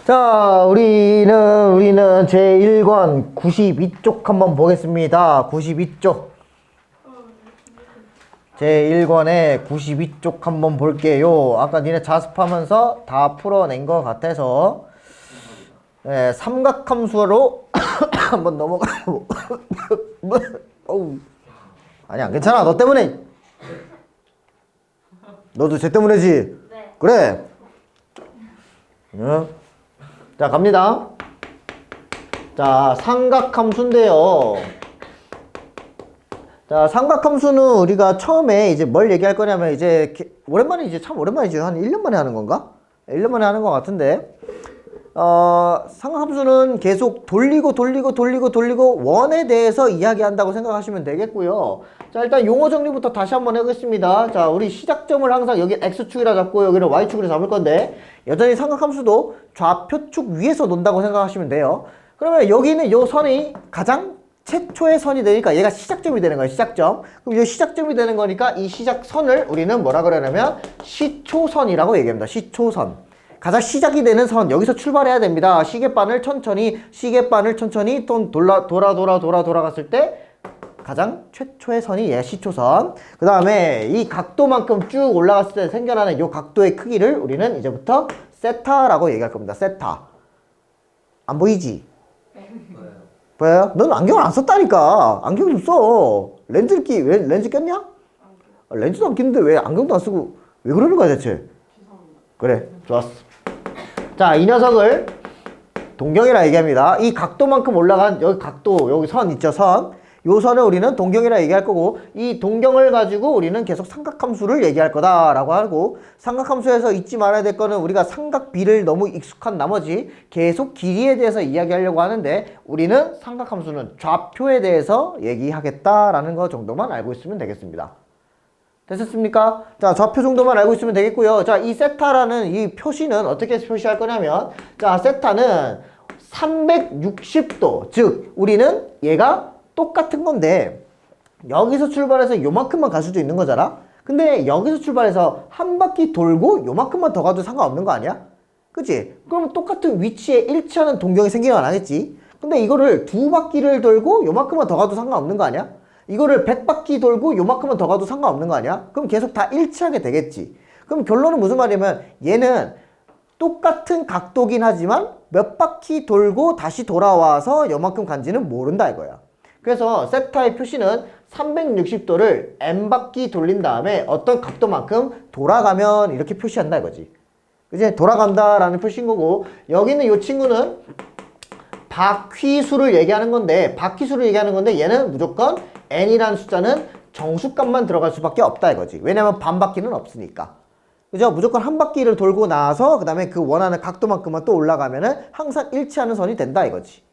자, 우리는 제1권 92쪽 한번 보겠습니다. 92쪽. 제1권의 92쪽 한번 볼게요. 아까 니네 자습하면서 다 풀어낸 것 같아서 네, 삼각함수로 한번 넘어가고 어우. 아니야, 괜찮아. 너 때문에. 너도 쟤 때문이지? 네. 그래. 응? 자, 갑니다. 자, 삼각함수인데요. 자, 삼각함수는 우리가 처음에 이제 뭘 얘기할 거냐면 이제 오랜만에 참 오랜만이지. 한 1년 만에 하는 건가? 1년 만에 하는 것 같은데. 삼각함수는 계속 돌리고 원에 대해서 이야기한다고 생각하시면 되겠고요. 자, 일단 용어 정리부터 다시 한번 해보겠습니다. 자, 우리 시작점을 항상 여기 X축이라 잡고 여기는 Y축으로 잡을 건데 여전히 삼각함수도 좌표축 위에서 논다고 생각하시면 돼요. 그러면 여기는 요 선이 가장 최초의 선이 되니까 얘가 시작점이 되는 거예요. 시작점. 그럼 이 시작점이 되는 거니까 이 시작선을 우리는 뭐라 그러냐면 시초선이라고 얘기합니다. 시초선. 가장 시작이 되는 선, 여기서 출발해야 됩니다. 시계바늘 천천히 돌아갔을 때 가장 최초의 선이 얘 시초선. 그 다음에 이 각도만큼 쭉 올라갔을 때 생겨나는 이 각도의 크기를 우리는 이제부터 세타라고 얘기할 겁니다. 세타. 안 보이지? 보여요? 넌 안경을 안 썼다니까. 안경 좀 써. 렌즈 꼈냐? 렌즈도 안 꼈는데 왜 안경도 안 쓰고 왜 그러는 거야 대체? 그래, 좋았어. 자, 이 녀석을 동경이라 얘기합니다. 이 각도만큼 올라간 여기 각도, 여기 선 있죠, 선. 요 선을 우리는 동경이라 얘기할 거고, 이 동경을 가지고 우리는 계속 삼각함수를 얘기할 거다라고 하고, 삼각함수에서 잊지 말아야 될 거는 우리가 삼각비를 너무 익숙한 나머지 계속 길이에 대해서 이야기하려고 하는데, 우리는 삼각함수는 좌표에 대해서 얘기하겠다라는 거 정도만 알고 있으면 되겠습니다. 됐었습니까? 자, 좌표 정도만 알고 있으면 되겠고요. 자, 이 세타라는 이 표시는 어떻게 표시할 거냐면, 자, 세타는 360도, 즉 우리는 얘가 똑같은 건데 여기서 출발해서 요만큼만 갈 수도 있는 거잖아. 근데 여기서 출발해서 한 바퀴 돌고 요만큼만 더 가도 상관없는 거 아니야? 그치? 그럼 똑같은 위치에 일치하는 동경이 생기면 안 하겠지? 근데 이거를 두 바퀴를 돌고 요만큼만 더 가도 상관없는 거 아니야? 이거를 100바퀴 돌고 요만큼만 더 가도 상관없는 거 아니야? 그럼 계속 다 일치하게 되겠지. 그럼 결론은 무슨 말이냐면 얘는 똑같은 각도긴 하지만 몇 바퀴 돌고 다시 돌아와서 요만큼 간지는 모른다 이거야. 그래서 세타의 표시는 360도를 n바퀴 돌린 다음에 어떤 각도만큼 돌아가면 이렇게 표시한다 이거지. 그치? 돌아간다라는 표시인 거고, 여기는 이 친구는 바퀴수를 얘기하는 건데 얘는 무조건 n이라는 숫자는 정수값만 들어갈 수밖에 없다 이거지. 왜냐면 반바퀴는 없으니까. 그죠? 무조건 한 바퀴를 돌고 나서 그 다음에 그 원하는 각도만큼만 또 올라가면은 항상 일치하는 선이 된다 이거지.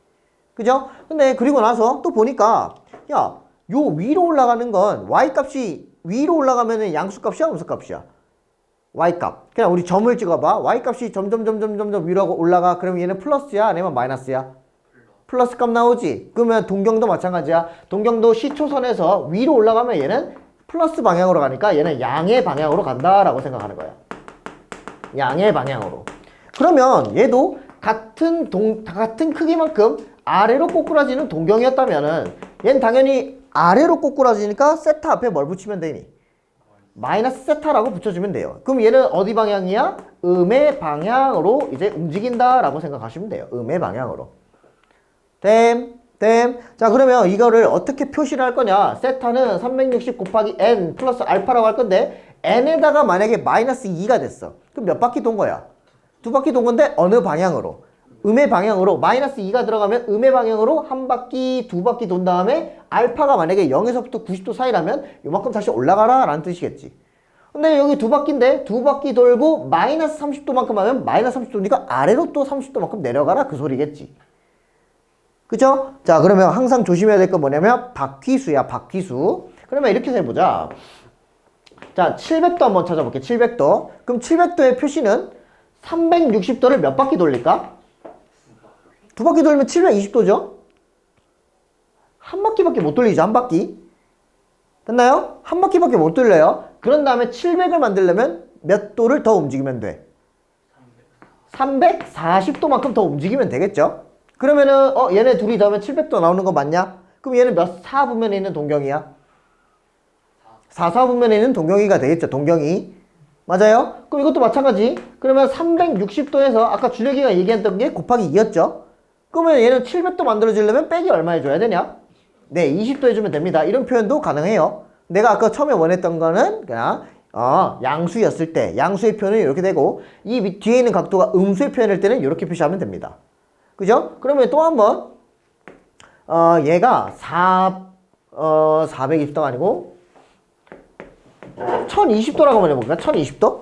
그죠? 근데 그리고 나서 또 보니까 야, 요 위로 올라가는 건 y값이 위로 올라가면은 양수값이야 음수값이야? y값. 그냥 우리 점을 찍어봐. y값이 점점 위로 올라가. 그럼 얘는 플러스야 아니면 마이너스야? 플러스 값 나오지? 그러면 동경도 마찬가지야. 동경도 시초선에서 위로 올라가면 얘는 플러스 방향으로 가니까 얘는 양의 방향으로 간다라고 생각하는 거야. 양의 방향으로. 그러면 얘도 같은 크기만큼 아래로 꼬꾸라지는 동경이었다면은 얘는 당연히 아래로 꼬꾸라지니까 세타 앞에 뭘 붙이면 되니? 마이너스 세타라고 붙여주면 돼요. 그럼 얘는 어디 방향이야? 음의 방향으로 이제 움직인다라고 생각하시면 돼요. 음의 방향으로. 자, 그러면 이거를 어떻게 표시를 할 거냐? 세타는 360 곱하기 n 플러스 알파라고 할 건데 n에다가 만약에 마이너스 2가 됐어. 그럼 몇 바퀴 돈 거야? 두 바퀴 돈 건데 어느 방향으로? 음의 방향으로. 마이너스 2가 들어가면 음의 방향으로 한 바퀴, 두 바퀴 돈 다음에 알파가 만약에 0에서부터 90도 사이라면 요만큼 다시 올라가라 라는 뜻이겠지. 근데 여기 두 바퀴인데 두 바퀴 돌고 마이너스 30도만큼 하면 마이너스 30도니까 아래로 또 30도만큼 내려가라 그 소리겠지. 그죠? 자, 그러면 항상 조심해야 될 건 뭐냐면 바퀴수야, 바퀴수. 그러면 이렇게 해보자. 자, 700도 한번 찾아볼게. 700도. 그럼 700도의 표시는 360도를 몇 바퀴 돌릴까? 두 바퀴 돌리면 720도죠? 한 바퀴밖에 못 돌리죠, 한 바퀴. 됐나요? 한 바퀴밖에 못 돌려요. 그런 다음에 700을 만들려면 몇 도를 더 움직이면 돼? 340도만큼 더 움직이면 되겠죠? 그러면은 얘네 둘이 더하면 700도 나오는 거 맞냐? 그럼 얘는 몇 사분면에 있는 동경이야? 4사분면에 있는 동경이가 되겠죠. 동경이. 맞아요? 그럼 이것도 마찬가지. 그러면 360도에서 아까 준혁이가 얘기했던 게 곱하기 2였죠? 그러면 얘는 700도 만들어지려면 빼기 얼마 해줘야 되냐? 네, 20도 해주면 됩니다. 이런 표현도 가능해요. 내가 아까 처음에 원했던 거는 그냥 양수였을 때 양수의 표현은 이렇게 되고 이 뒤에 있는 각도가 음수의 표현일 때는 이렇게 표시하면 됩니다. 그죠? 그러면 또 한번 얘가 420도가 아니고 1020도라고 한번 해볼까? 1020도?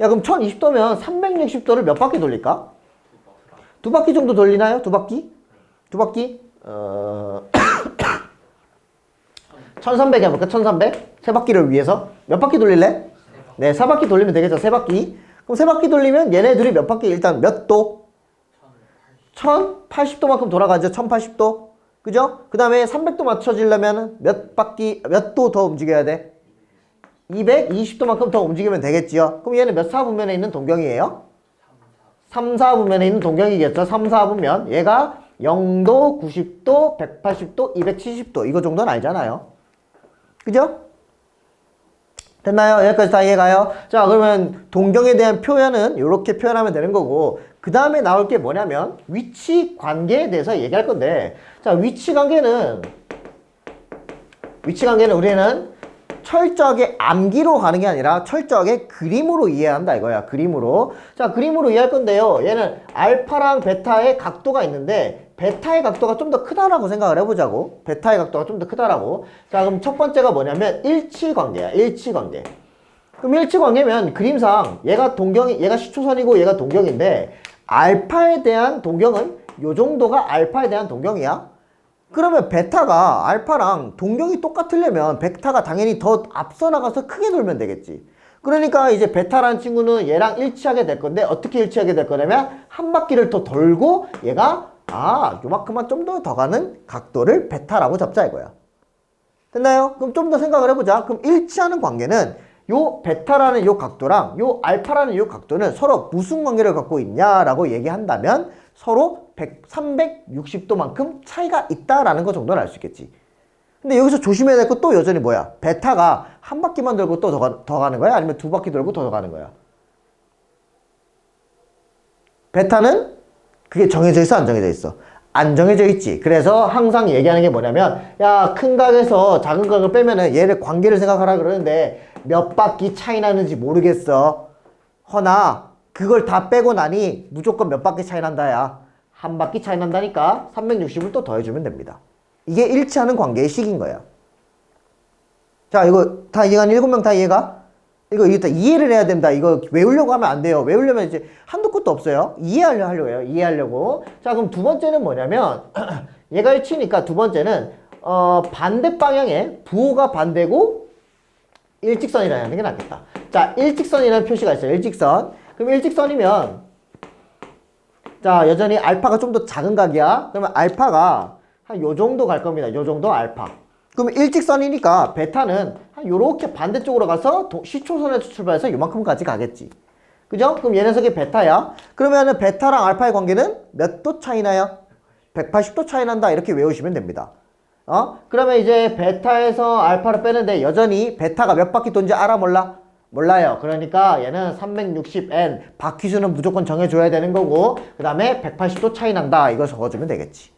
야, 그럼 1020도면 360도를 몇 바퀴 돌릴까? 두 바퀴 정도 돌리나요? 두 바퀴? 두 바퀴? 1300 해볼까? 1300? 세 바퀴를 위해서? 몇 바퀴 돌릴래? 네, 4바퀴 돌리면 되겠죠. 3바퀴. 그럼 3바퀴 돌리면 얘네 둘이 몇 바퀴 일단 몇 도? 1080도만큼 돌아가죠. 1080도. 그죠? 그 다음에 300도 맞춰지려면 몇 바퀴, 몇 도 더 움직여야 돼? 220도만큼 더 움직이면 되겠지요. 그럼 얘는 몇 사분면에 있는 동경이에요? 3, 4분면에 있는 동경이겠죠. 3, 4분면. 얘가 0도, 90도, 180도, 270도. 이거 정도는 알잖아요. 그죠? 됐나요? 여기까지 다 이해가요? 자, 그러면 동경에 대한 표현은 이렇게 표현하면 되는 거고, 그 다음에 나올 게 뭐냐면 위치 관계에 대해서 얘기할 건데, 자, 위치 관계는 우리는 철저하게 암기로 가는 게 아니라 철저하게 그림으로 이해한다 이거야. 그림으로. 자, 그림으로 이해할 건데요. 얘는 알파랑 베타의 각도가 있는데 베타의 각도가 좀 더 크다라고 생각을 해보자고. 베타의 각도가 좀 더 크다라고. 자, 그럼 첫 번째가 뭐냐면 일치관계야. 일치관계. 그럼 일치관계면 그림상 얘가 시초선이고 얘가 동경인데 알파에 대한 동경은 요 정도가 알파에 대한 동경이야. 그러면 베타가 알파랑 동경이 똑같으려면 베타가 당연히 더 앞서 나가서 크게 돌면 되겠지. 그러니까 이제 베타라는 친구는 얘랑 일치하게 될 건데 어떻게 일치하게 될 거냐면 한 바퀴를 더 돌고 얘가 요만큼만 좀 더 가는 각도를 베타라고 잡자 이거야. 됐나요? 그럼 좀 더 생각을 해보자. 그럼 일치하는 관계는 요 베타라는 요 각도랑 요 알파라는 요 각도는 서로 무슨 관계를 갖고 있냐라고 얘기한다면 서로 360도만큼 차이가 있다라는 거 정도는 알 수 있겠지. 근데 여기서 조심해야 될 거 또 여전히 뭐야? 베타가 한 바퀴만 돌고 또 더 가는 거야? 아니면 두 바퀴 돌고 더 가는 거야? 베타는 그게 정해져 있어? 안 정해져 있어? 안 정해져 있지. 그래서 항상 얘기하는 게 뭐냐면 야, 큰 각에서 작은 각을 빼면은 얘를 관계를 생각하라 그러는데 몇 바퀴 차이 나는지 모르겠어. 허나 그걸 다 빼고 나니 무조건 몇 바퀴 차이 난다 야. 한 바퀴 차이 난다니까 360을 또 더해주면 됩니다. 이게 일치하는 관계의 식인 거야. 자, 이거 다 이해가? 7명 다 이해가? 이거 다 이해를 해야 된다. 이거 외우려고 하면 안 돼요. 외우려면 이제 한도 끝도 없어요. 이해하려고 해요. 이해하려고. 자, 그럼 두 번째는 뭐냐면 얘가 일치니까 두 번째는 반대 방향에 부호가 반대고 일직선이라는 게 낫겠다. 자, 일직선이라는 표시가 있어요. 일직선. 그럼 일직선이면 자, 여전히 알파가 좀 더 작은 각이야. 그러면 알파가 한 요 정도 갈 겁니다. 요 정도 알파. 그럼 일직선이니까 베타는 한 요렇게 반대쪽으로 가서 시초선에서 출발해서 요만큼까지 가겠지. 그죠? 그럼 얘 녀석이 베타야. 그러면은 베타랑 알파의 관계는 몇 도 차이 나요? 180도 차이 난다. 이렇게 외우시면 됩니다. 그러면 이제 베타에서 알파를 빼는데 여전히 베타가 몇 바퀴 돈지 알아 몰라? 몰라요. 그러니까 얘는 360n 바퀴수는 무조건 정해줘야 되는 거고 그 다음에 180도 차이 난다. 이거 적어주면 되겠지.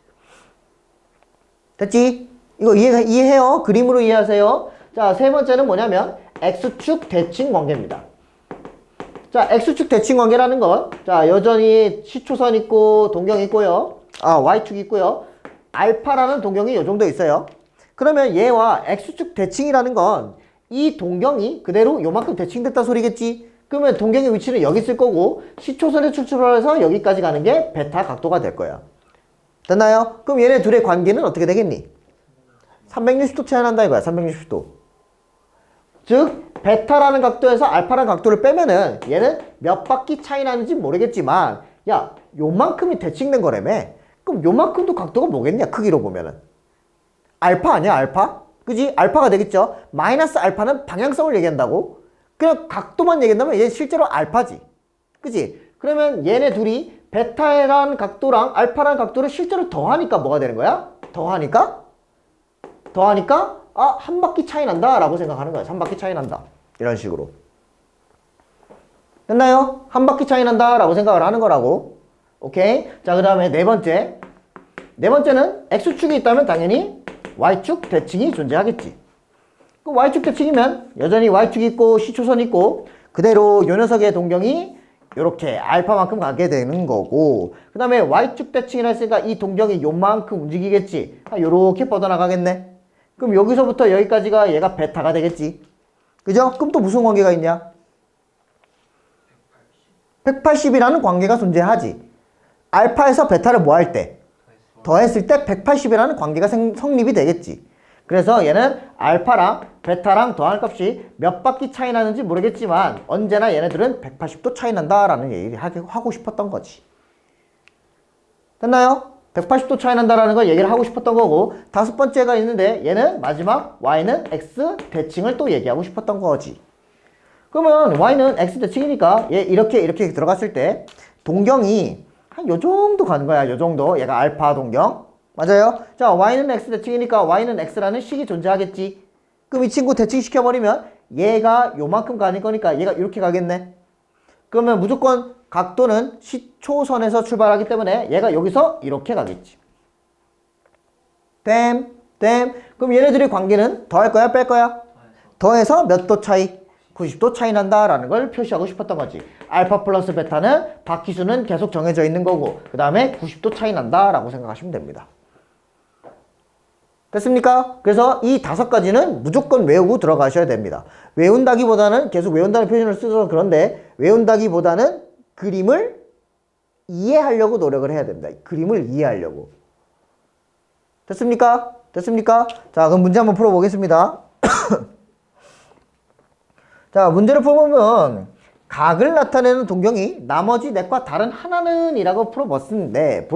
됐지? 이거 이해해요? 그림으로 이해하세요? 자, 세 번째는 뭐냐면 X축 대칭 관계입니다. 자, X축 대칭 관계라는 건 자, 여전히 시초선 있고 동경 있고요. Y축 있고요. 알파라는 동경이 이 정도 있어요. 그러면 얘와 X축 대칭이라는 건 이 동경이 그대로 요만큼 대칭됐다 소리겠지? 그러면 동경의 위치는 여기 있을 거고 시초선에 출발해서 여기까지 가는 게 베타 각도가 될 거야. 됐나요? 그럼 얘네 둘의 관계는 어떻게 되겠니? 360도 차이 난다 이거야. 360도. 즉 베타라는 각도에서 알파라는 각도를 빼면은 얘는 몇 바퀴 차이 나는지 모르겠지만 야, 요만큼이 대칭된 거라며. 그럼 요만큼도 각도가 뭐겠냐? 크기로 보면은 알파 아니야? 알파? 그지? 알파가 되겠죠? 마이너스 알파는 방향성을 얘기한다고? 그냥 각도만 얘기한다면 얘는 실제로 알파지. 그지? 그러면 얘네 둘이 베타란 각도랑 알파란 각도를 실제로 더하니까 뭐가 되는 거야? 더하니까 아, 한 바퀴 차이 난다 라고 생각하는 거야. 한 바퀴 차이 난다. 이런 식으로. 됐나요? 한 바퀴 차이 난다 라고 생각을 하는 거라고. 오케이? 자, 그 다음에 네 번째. 네 번째는 X축이 있다면 당연히 Y축 대칭이 존재하겠지. 그 Y축 대칭이면 여전히 Y축이 있고 C초선이 있고 그대로 요 녀석의 동경이 이렇게 알파만큼 가게 되는 거고, 그 다음에 Y축 대칭이라 했으니까 이 동경이 요만큼 움직이겠지. 요렇게 뻗어나가겠네. 그럼 여기서부터 여기까지가 얘가 베타가 되겠지. 그죠? 그럼 또 무슨 관계가 있냐? 180이라는 관계가 존재하지. 알파에서 베타를 뭐 할 때? 더했을 때 180이라는 관계가 성립이 되겠지. 그래서 얘는 알파랑 베타랑 더할 값이 몇 바퀴 차이 나는지 모르겠지만 언제나 얘네들은 180도 차이 난다라는 얘기를 하고 싶었던 거지. 됐나요? 180도 차이 난다라는 걸 얘기를 하고 싶었던 거고, 다섯 번째가 있는데 얘는 마지막 y는 x 대칭을 또 얘기하고 싶었던 거지. 그러면 y는 x 대칭이니까 얘 이렇게 들어갔을 때 동경이 한 요 정도 가는 거야. 요 정도. 얘가 알파 동경. 맞아요? 자, y는 x 대칭이니까 y는 x라는 식이 존재하겠지. 그럼 이 친구 대칭시켜버리면 얘가 요만큼 가는 거니까 얘가 이렇게 가겠네. 그러면 무조건 각도는 시초선에서 출발하기 때문에 얘가 여기서 이렇게 가겠지. 그럼 얘네들의 관계는 더할 거야, 뺄 거야? 더해서 몇 도 차이? 90도 차이 난다라는 걸 표시하고 싶었던 거지. 알파 플러스 베타는 바퀴수는 계속 정해져 있는 거고, 그 다음에 90도 차이 난다라고 생각하시면 됩니다. 됐습니까? 그래서 이 다섯 가지는 무조건 외우고 들어가셔야 됩니다. 외운다기보다는 계속 외운다는 표현을 써서 그런데 외운다기보다는 그림을 이해하려고 노력을 해야 됩니다. 그림을 이해하려고. 됐습니까? 자, 그럼 문제 한번 풀어보겠습니다. 자, 문제를 풀어보면 각을 나타내는 동경이 나머지 넷과 다른 하나는 이라고 물어봤는데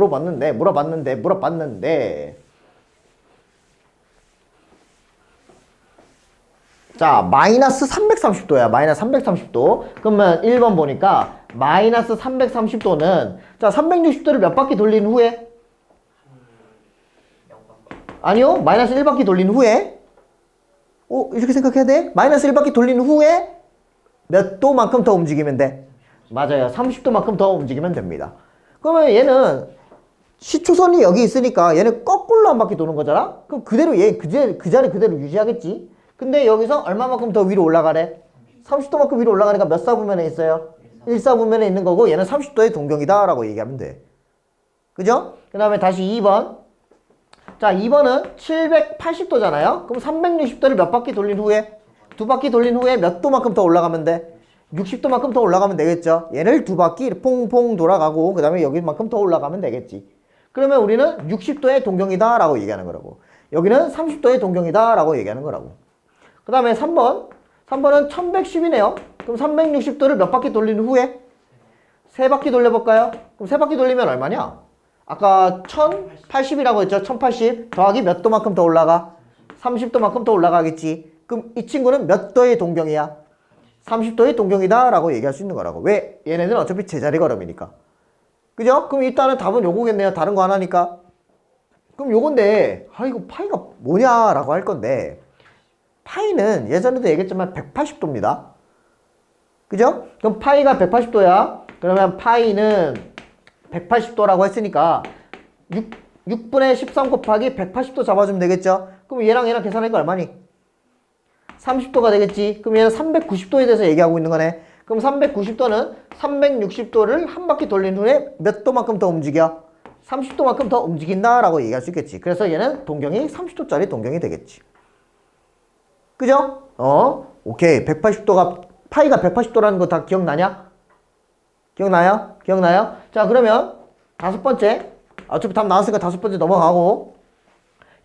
자, 마이너스 330도야. 마이너스 330도. 그러면 1번 보니까 마이너스 330도는 자, 360도를 몇 바퀴 돌린 후에? 아니요. 마이너스 1바퀴 돌린 후에? 이렇게 생각해야 돼? 마이너스 1바퀴 돌린 후에 몇 도만큼 더 움직이면 돼? 맞아요. 30도만큼 더 움직이면 됩니다. 그러면 얘는 시초선이 여기 있으니까 얘는 거꾸로 한 바퀴 도는 거잖아? 그럼 그대로 얘 그 자리 그대로 유지하겠지? 근데 여기서 얼마만큼 더 위로 올라가래? 30도만큼 위로 올라가니까 몇 사분면에 있어요? 1사분면에 있는 거고 얘는 30도의 동경이다 라고 얘기하면 돼. 그죠? 그 다음에 다시 2번. 자, 2번은 780도잖아요? 그럼 360도를 몇 바퀴 돌린 후에? 두 바퀴 돌린 후에 몇 도만큼 더 올라가면 돼? 60도만큼 더 올라가면 되겠죠? 얘를 두 바퀴 퐁퐁 돌아가고 그 다음에 여기만큼 더 올라가면 되겠지. 그러면 우리는 60도의 동경이다 라고 얘기하는 거라고. 여기는 30도의 동경이다 라고 얘기하는 거라고. 그 다음에 3번은 1110이네요. 그럼 360도를 몇 바퀴 돌린 후에? 세 바퀴 돌려볼까요? 그럼 세 바퀴 돌리면 얼마냐? 아까 1080이라고 했죠? 1080 더하기 몇 도만큼 더 올라가? 30도만큼 더 올라가겠지. 그럼 이 친구는 몇 도의 동경이야? 30도의 동경이다 라고 얘기할 수 있는 거라고. 왜? 얘네는 어차피 제자리 걸음이니까. 그죠? 그럼 일단은 답은 요거겠네요. 다른 거 하나니까. 그럼 요건데 이거 파이가 뭐냐 라고 할 건데 파이는 예전에도 얘기했지만 180도입니다. 그죠? 그럼 파이가 180도야. 그러면 파이는 180도라고 했으니까 6분의 13 곱하기 180도 잡아주면 되겠죠? 그럼 얘랑 계산하니까 얼마니? 30도가 되겠지? 그럼 얘는 390도에 대해서 얘기하고 있는 거네. 그럼 390도는 360도를 한 바퀴 돌린 후에 몇 도만큼 더 움직여? 30도만큼 더 움직인다 라고 얘기할 수 있겠지. 그래서 얘는 동경이 30도짜리 동경이 되겠지. 그죠? 오케이. 180도가 파이가 180도라는 거 다 기억나냐? 기억나요? 자, 그러면 다섯 번째. 어차피 답 나왔으니까 다섯 번째 넘어가고.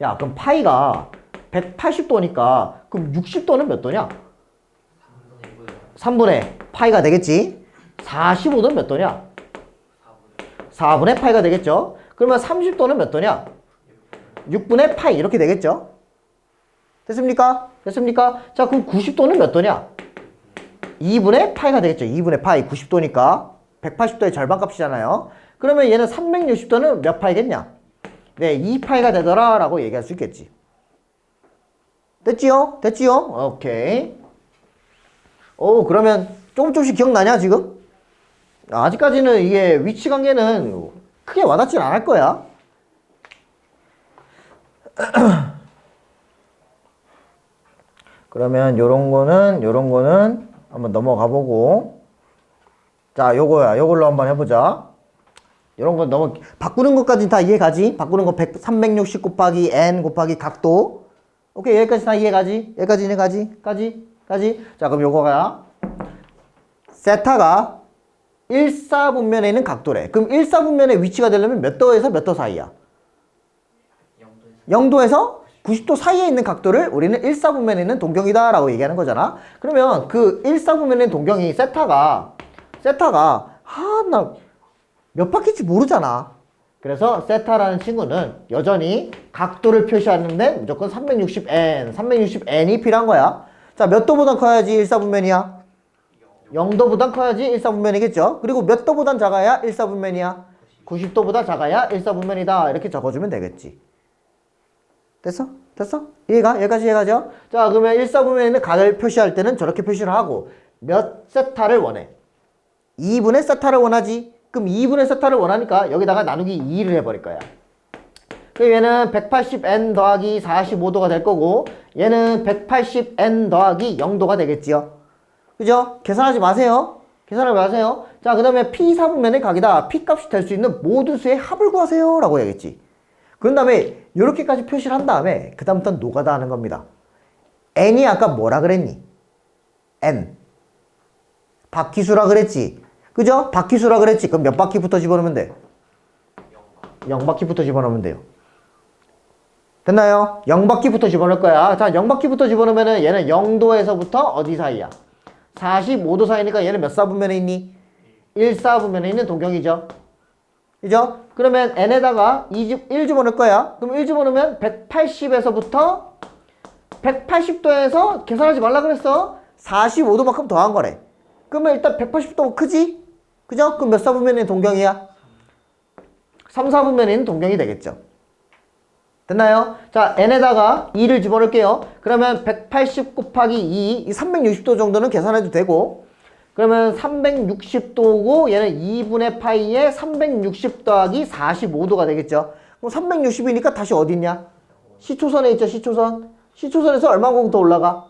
야, 그럼 파이가 180도니까 그럼 60도는 몇 도냐? 3분의 파이가 되겠지. 45도는 몇 도냐? 4분의 파이가 되겠죠. 그러면 30도는 몇 도냐? 6분의 파이 이렇게 되겠죠. 됐습니까? 자, 그럼 90도는 몇 도냐? 2분의 파이가 되겠죠. 2분의 파이 90도니까 180도의 절반값이잖아요. 그러면 얘는 360도는 몇 파이겠냐? 네, 2파이가 되더라 라고 얘기할 수 있겠지. 됐지요? 됐지요? 오케이. 오, 그러면 조금씩 기억나냐 지금? 아직까지는 이게 위치 관계는 크게 와닿진 않을 거야. 그러면 요런 거는 한번 넘어가 보고. 자, 요거야. 요걸로 한번 해보자. 요런 건 너무, 바꾸는 것까지 다 이해가지? 바꾸는 거 360 곱하기 n 곱하기 각도. 오케이, 여기까지 다 이해가지? 여기까지 이해가지? 까지? 자, 그럼 요거가 세타가 1사분면에 있는 각도래. 그럼 1사분면의 위치가 되려면 몇 도에서 몇 도 사이야? 0도에서 90도 사이에 있는 각도를 우리는 1사분면에 있는 동경이다 라고 얘기하는 거잖아. 그러면 그 1사분면에 있는 동경이 세타가 나 몇 바퀴인지 모르잖아. 그래서 세타라는 친구는 여전히 각도를 표시하는데 무조건 360n이 필요한 거야. 자, 몇 도보단 커야지 1사분면이야? 0도보단 커야지 1사분면이겠죠. 그리고 몇 도보단 작아야 1사분면이야? 90도보다 작아야 1사분면이다. 이렇게 적어주면 되겠지. 됐어? 이해가? 여기까지 이해가죠? 자, 그러면 1사분면에는 각을 표시할 때는 저렇게 표시를 하고 몇 세타를 원해? 2분의 세타를 원하지? 그럼 2분의 세타를 원하니까 여기다가 나누기 2를 해버릴 거야. 그럼 얘는 180n 더하기 45도가 될 거고 얘는 180n 더하기 0도가 되겠지요. 그죠? 계산하지 마세요. 자, 그 다음에 P4분면의 각이다. P값이 될 수 있는 모든 수의 합을 구하세요 라고 해야겠지. 그런 다음에 이렇게까지 표시를 한 다음에 그 다음부터는 노가다 하는 겁니다. n이 아까 뭐라 그랬니? n 바퀴수라 그랬지. 그죠? 바퀴수라 그랬지. 그럼 몇 바퀴부터 집어넣으면 돼? 0바퀴부터 집어넣으면 돼요. 됐나요? 0바퀴부터 집어넣을 거야. 자, 0바퀴부터 집어넣으면 얘는 0도에서부터 어디 사이야? 45도 사이니까 얘는 몇 사분면에 있니? 1사분면에 있는 동경이죠. 그죠? 그러면 n에다가 1 집어넣을 거야. 그럼 1 집어넣으면 180에서부터 180도에서 계산하지 말라 그랬어. 45도만큼 더한 거래. 그러면 일단 180도 크지? 그죠? 그럼 몇 사분면에 있는 동경이야? 3, 4분면에 있는 동경이 되겠죠. 됐나요? 자, n에다가 2를 집어넣을게요. 그러면 180 곱하기 2, 360도 정도는 계산해도 되고, 그러면 360도고 얘는 2분의 파이에 360 더하기 45도가 되겠죠. 그럼 360이니까 다시 어디 있냐? 시초선에 있죠, 시초선. 시초선에서 얼마만큼 더 올라가?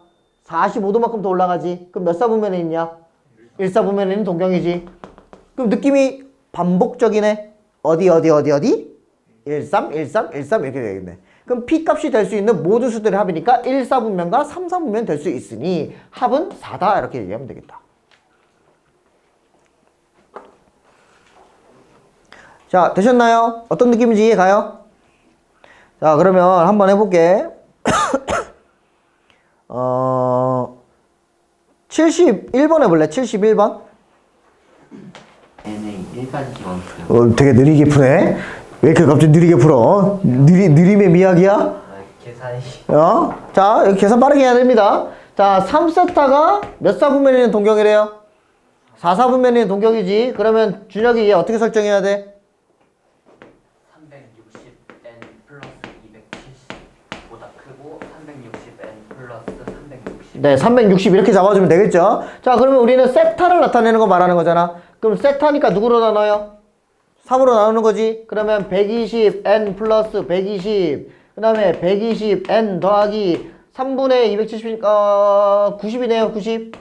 45도만큼 더 올라가지. 그럼 몇 사분면에 있냐? 1사분면에 있는 동경이지. 그럼 느낌이 반복적이네. 어디? 13 이렇게 되겠네. 그럼 P값이 될 수 있는 모든 수들의 합이니까 1사분면과 3사분면 될 수 있으니 합은 4다 이렇게 얘기하면 되겠다. 자, 되셨나요? 어떤 느낌인지 이해가요? 자, 그러면 한번 해볼게. 71번 해볼래? 71번? n의 1까지 집어넣을게요. 되게 느리게 푸네. 왜 이렇게 갑자기 느리게 풀어? 느림의 미학이야? 계산이 자, 여기 계산 빠르게 해야 됩니다. 자, 3세타가 몇 사분면에 있는 동경이래요? 4사분면에 있는 동경이지. 그러면 준혁이 얘 어떻게 설정해야 돼? 360n 플러스 270보다 크고 360n 플러스 360. 네, 360 이렇게 잡아주면 되겠죠. 자, 그러면 우리는 세타를 나타내는 거 말하는 거잖아. 그럼 세타니까 누구로 나눠요? 3으로 나누는 거지. 그러면 120n 플러스 120, 그 다음에 120n 더하기 3분의 270이니까 90이네요. 90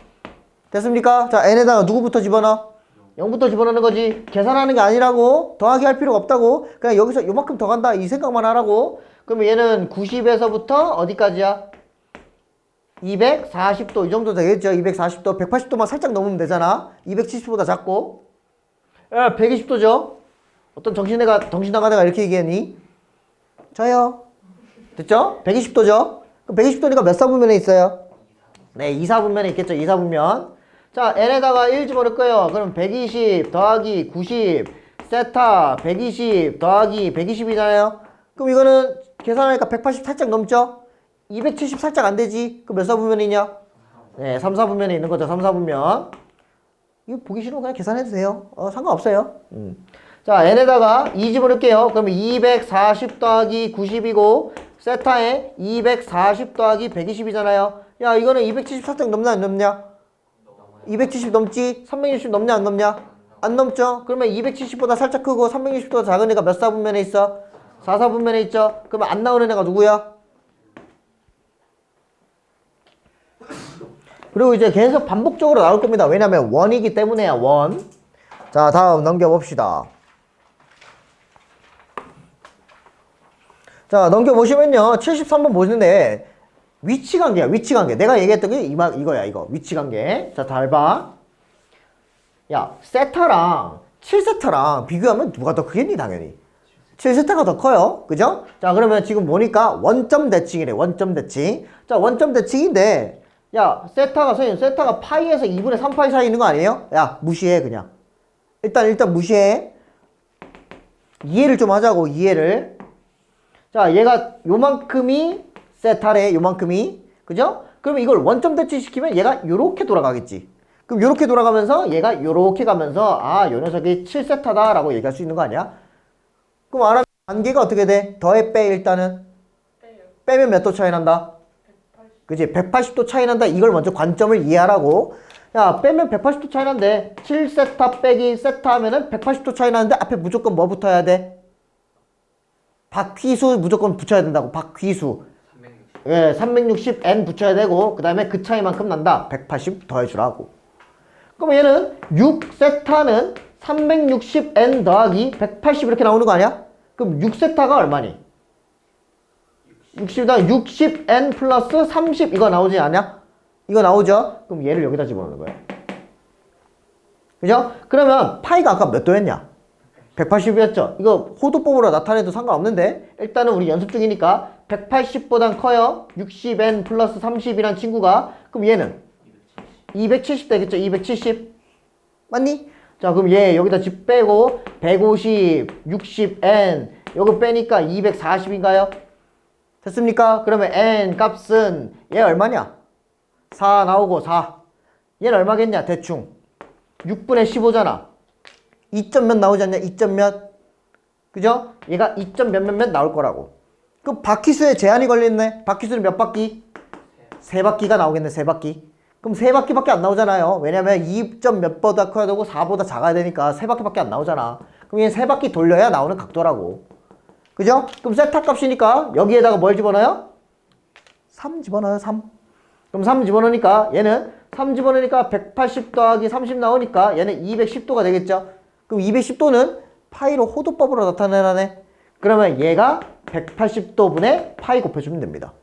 됐습니까? 자, n에다가 누구부터 집어넣어? 0부터 집어넣는 거지. 계산하는 게 아니라고. 더하기 할 필요가 없다고. 그냥 여기서 요만큼 더 간다 이 생각만 하라고. 그러면 얘는 90에서부터 어디까지야? 240도 이 정도 되겠죠. 240도 180도만 살짝 넘으면 되잖아. 270보다 작고 120도죠. 어떤 정신 나가다가 이렇게 얘기했니? 저요. 됐죠? 120도죠. 그럼 120도니까 몇 사분면에 있어요? 네, 2사분면에 있겠죠. 2사분면. 자, n에다가 1 집어넣을 거예요. 그럼 120 더하기 90 세타 120 더하기 120이잖아요. 그럼 이거는 계산하니까 180 살짝 넘죠? 270 살짝 안 되지. 그럼 몇 사분면이냐? 네, 3사분면에 있는 거죠. 3사분면. 이거 보기 싫으면 그냥 계산해도 돼요. 상관없어요. 자, n에다가 2 집어넣을게요. 그러면 240 더하기 90이고 세타에 240 더하기 120이잖아요. 야, 이거는 270 살짝 넘나 안 넘냐? 270 넘지? 360 넘냐 안 넘냐? 안 넘죠? 그러면 270보다 살짝 크고 360보다 작은 애가 몇 사분면에 있어? 4사분면에 있죠? 그러면 안 나오는 애가 누구야? 그리고 이제 계속 반복적으로 나올 겁니다. 왜냐면 원이기 때문에야, 원. 자, 다음 넘겨봅시다. 자, 넘겨보시면요. 73번 보시는데 위치관계야, 위치관계. 내가 얘기했던 게 이거야, 이거. 위치관계. 자, 잘 봐. 야, 세타랑 7세타랑 비교하면 누가 더 크겠니, 당연히. 7세타가 더 커요. 그죠? 자, 그러면 지금 보니까 원점 대칭이래, 원점 대칭. 자, 원점 대칭인데 야, 선생님, 세타가 파이에서 2분의 3파이 사이 있는 거 아니에요? 야, 무시해, 그냥. 일단 무시해. 이해를 좀 하자고, 이해를. 자, 얘가 요만큼이 세타래, 요만큼이. 그죠? 그러면 이걸 원점 대칭시키면 얘가 요렇게 돌아가겠지. 그럼 요렇게 돌아가면서 얘가 요렇게 가면서 아, 요 녀석이 7세타다 라고 얘기할 수 있는 거 아니야? 그럼 알아, 관계가 어떻게 돼? 더해 빼, 일단은. 빼면 몇 도 차이 난다? 그치? 180도 차이 난다. 이걸 먼저 관점을 이해하라고. 야, 빼면 180도 차이 난대. 7세타 빼기 세타 하면은 180도 차이 나는데 앞에 무조건 뭐 붙어야 돼? 박휘수 무조건 붙여야 된다고. 박휘수. 360. 예, 360n 붙여야 되고, 그 다음에 그 차이만큼 난다. 180 더해주라고. 그럼 얘는 6세타는 360n 더하기 180 이렇게 나오는 거 아니야? 그럼 6세타가 얼마니? 60당 60n 플러스 30 이거 나오지 않냐? 이거 나오죠? 그럼 얘를 여기다 집어넣는 거야. 그죠? 그러면 파이가 아까 몇 도였냐? 180이었죠? 이거 호도법으로 나타내도 상관없는데 일단은 우리 연습 중이니까 180보단 커요. 60n 플러스 30이란 친구가. 그럼 얘는 270 되겠죠? 270 맞니? 자, 그럼 얘 여기다 집 빼고 150, 60n 요거 빼니까 240인가요? 됐습니까? 그러면 n 값은 얘 얼마냐? 4 나오고 4. 얘는 얼마겠냐? 대충 6분의 15잖아. 2점 몇 나오지 않냐? 2점 몇. 그죠? 얘가 2점 몇 나올 거라고. 그럼 바퀴수에 제한이 걸렸네. 바퀴수는 몇 바퀴? 3바퀴가 나오겠네. 3바퀴. 그럼 3바퀴밖에 안 나오잖아요. 왜냐면 2점 몇보다 커야 되고 4보다 작아야 되니까 3바퀴밖에 안 나오잖아. 그럼 얘 3바퀴 돌려야 나오는 각도라고. 그죠? 그럼 세타 값이니까 여기에다가 뭘 집어넣어요? 3 집어넣어요. 3. 그럼 3 집어넣으니까 얘는 3 집어넣으니까 180 더하기 30 나오니까 얘는 210도가 되겠죠? 그럼 210도는 파이로 호도법으로 나타내라네. 그러면 얘가 180도분의 파이 곱해주면 됩니다.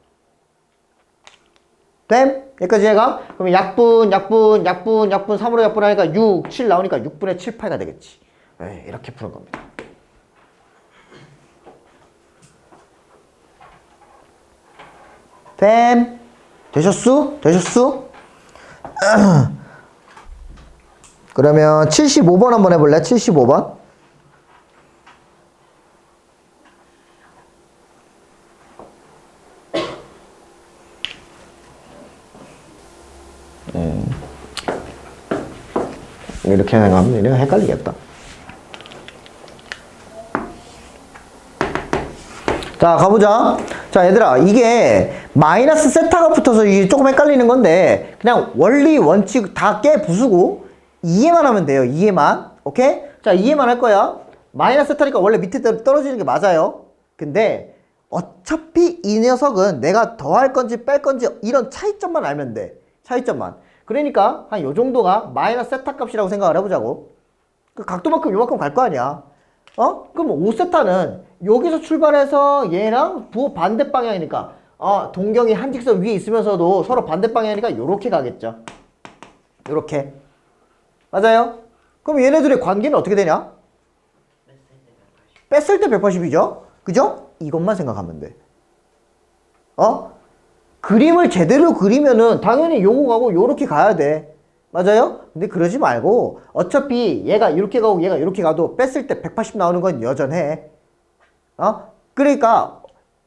됨? 여기까지 얘가? 그러면 약분 3으로 약분하니까 6, 7 나오니까 6분의 7파이가 되겠지. 네, 이렇게 푸는 겁니다. 됨? 되셨수? 그러면 75번 한번 해볼래? 75번. 이렇게 생각하면 이거 헷갈리겠다. 자, 가보자. 자, 얘들아, 이게 마이너스 세타가 붙어서 이게 조금 헷갈리는 건데 그냥 원리 원칙 다 깨 부수고 이해만 하면 돼요. 이해만. 오케이? 자, 이해만 할 거야. 마이너스 세타니까 원래 밑에 떨어지는 게 맞아요. 근데 어차피 이 녀석은 내가 더할 건지 뺄 건지 이런 차이점만 알면 돼. 차이점만. 그러니까 한 요 정도가 마이너스 세타 값이라고 생각을 해보자고. 그 각도만큼 요만큼 갈 거 아니야. 그럼 5세타는 여기서 출발해서 얘랑 부호 반대 방향이니까 동경이 한 직선 위에 있으면서도 서로 반대 방향이니까 요렇게 가겠죠. 요렇게. 맞아요? 그럼 얘네들의 관계는 어떻게 되냐? 뺐을 때 180이죠? 그죠? 이것만 생각하면 돼. 그림을 제대로 그리면은 당연히 요거 가고 요렇게 가야 돼. 맞아요? 근데 그러지 말고 어차피 얘가 이렇게 가고 얘가 이렇게 가도 뺐을 때 180 나오는 건 여전해. 그러니까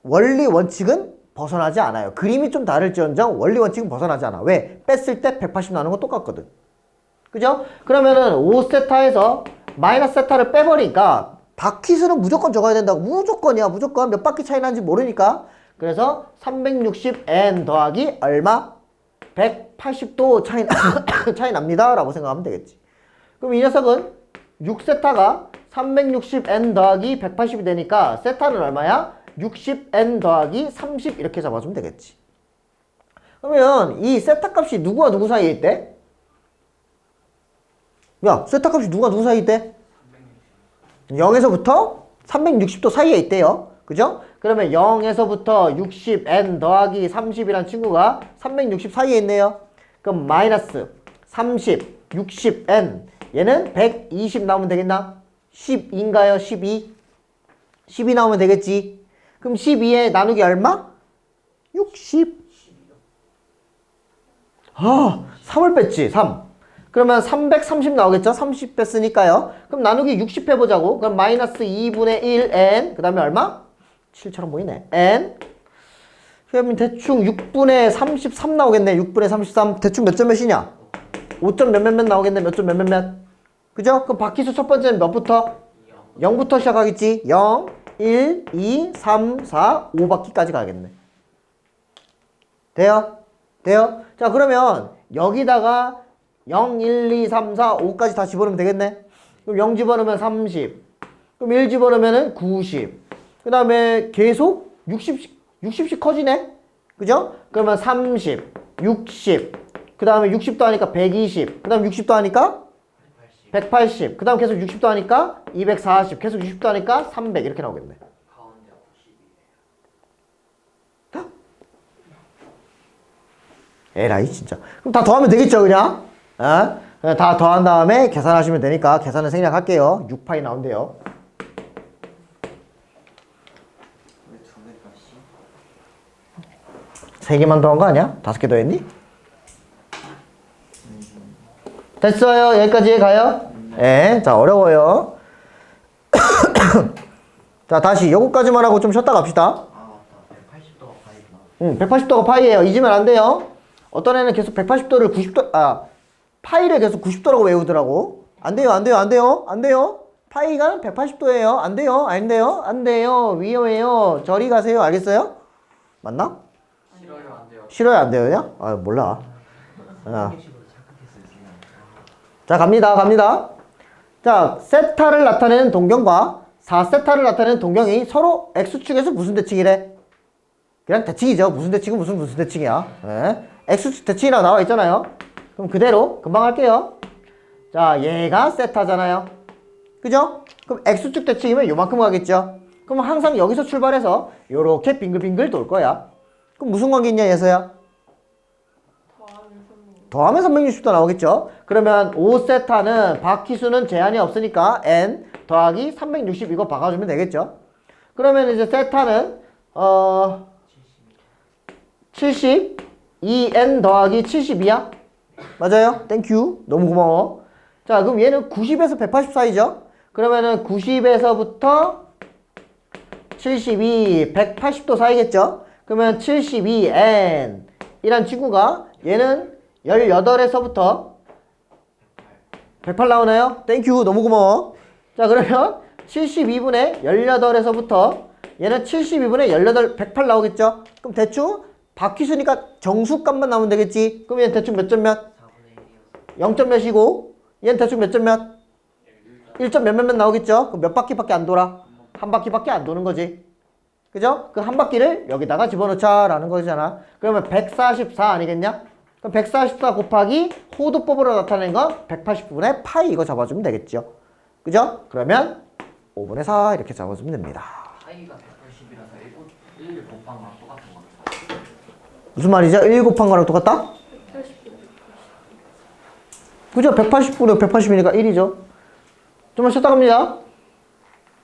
원리 원칙은 벗어나지 않아요. 그림이 좀 다를지언정 원리 원칙은 벗어나지 않아. 왜? 뺐을 때 180 나오는 건 똑같거든. 그죠? 그러면은 5세타에서 마이너스 세타를 빼버리니까 바퀴수는 무조건 적어야 된다고. 무조건이야. 무조건 몇 바퀴 차이 나는지 모르니까. 그래서 360n 더하기 얼마? 180도 차이 납니다 라고 생각하면 되겠지. 그럼 이 녀석은 6세타가 360n 더하기 180이 되니까 세타는 얼마야? 60n 더하기 30 이렇게 잡아주면 되겠지. 그러면 이 세타 값이 누구와 누구 사이에 있대? 야, 세타 값이 누구와 누구 사이에 있대? 0에서부터 360도 사이에 있대요. 그죠? 그러면 0에서부터 60n 더하기 30이란 친구가 360 사이에 있네요. 그럼 마이너스 30, 60n 얘는 120 나오면 되겠나? 12인가요? 12? 12 나오면 되겠지. 그럼 12에 나누기 얼마? 60. 3을 뺐지. 3. 그러면 330 나오겠죠? 30 뺐으니까요. 그럼 나누기 60 해보자고. 그럼 마이너스 2분의 1 n 그 다음에 얼마? 7처럼 보이네. n 그러면 대충 6분의 33 나오겠네. 6분의 33 대충 몇 점 몇이냐? 5점 몇몇몇 나오겠네. 몇 점 몇몇몇. 그죠? 그럼 바퀴수 첫 번째는 몇부터? 0부터 시작하겠지. 0, 1, 2, 3, 4, 5바퀴까지 가겠네. 돼요? 돼요? 자, 그러면 여기다가 0, 1, 2, 3, 4, 5까지 다 집어넣으면 되겠네. 그럼 0 집어넣으면 30. 그럼 1 집어넣으면 90. 그 다음에 계속 60씩 커지네. 그죠? 그러면 30, 60. 그 다음에 60도 하니까 120. 그 다음 60도 하니까 180. 그 다음 계속 60도 하니까 240. 계속 60도 하니까 300. 이렇게 나오겠네. 가운데 92. 에라이 진짜. 그럼 다 더하면 되겠죠 그냥? 그냥 다 더한 다음에 계산하시면 되니까 계산을 생략할게요. 6파이 나온대요. 왜 두 개 값이? 3개만 더한 거 아니야? 5개 더했니? 됐어요. 여기까지 가요? 네. 자, 어려워요. 자, 다시 요거까지만 하고 좀 쉬었다 갑시다. 아 맞다. 180도가 파이구나. 180도가 파이예요. 잊으면 안 돼요. 어떤 애는 계속 180도를 90도, 파이를 계속 90도라고 외우더라고. 안 돼요, 안 돼요, 안 돼요, 안 돼요. 파이가 180도예요. 안 돼요, 안 돼요, 안 돼요. 위험해요. 저리 가세요. 알겠어요? 맞나? 싫어요 안 돼요. 싫어요, 안 돼요? 아, 몰라. 아. 식으로 착각했어요. 자, 갑니다. 자, 세타를 나타내는 동경과 4세타를 나타내는 동경이 서로 X축에서 무슨 대칭이래? 그냥 대칭이죠. 무슨 대칭은 무슨 대칭이야. 네. X축 대칭이라고 나와 있잖아요. 그럼 그대로 금방 할게요. 자, 얘가 세타잖아요. 그죠? 그럼 X축 대칭이면 요만큼 가겠죠. 그럼 항상 여기서 출발해서 요렇게 빙글빙글 돌 거야. 그럼 무슨 관계 있냐, 예서야? 더하면 360도 나오겠죠. 그러면 5세타는 바퀴수는 제한이 없으니까 n 더하기 360 이거 박아주면 되겠죠. 그러면 이제 세타는 72n 더하기 72야. 맞아요. 땡큐. 너무 고마워. 자, 그럼 얘는 90에서 180 사이죠. 그러면은 90에서부터 72, 180도 사이겠죠. 그러면 72n 이란 친구가 얘는 18에서부터 108 나오나요? 땡큐. 너무 고마워. 자, 그러면 72분의 18에서부터 얘는 72분의 18, 108 나오겠죠? 그럼 대충 바퀴수니까 정수값만 나오면 되겠지? 그럼 얘는 대충 몇 점 몇? 4분의 1이어서 0점 몇이고 얘는 대충 몇 점 몇? 1점 몇몇몇 나오겠죠? 그럼 몇 바퀴밖에 안 돌아? 한 바퀴밖에 안 도는 거지. 그죠? 그 한 바퀴를 여기다가 집어넣자 라는 거잖아. 그러면 144 아니겠냐? 그럼 144 곱하기 호도법으로 나타낸 건 180분의 파이 이거 잡아주면 되겠죠. 그죠? 그러면 5분의 4 이렇게 잡아주면 됩니다. 파이가 180이라서 1 곱한 거랑 똑같은 거죠. 무슨 말이죠? 1 곱한 거랑 똑같다? 그죠? 180분의 180이니까 1이죠. 좀만 쉬었다 갑니다.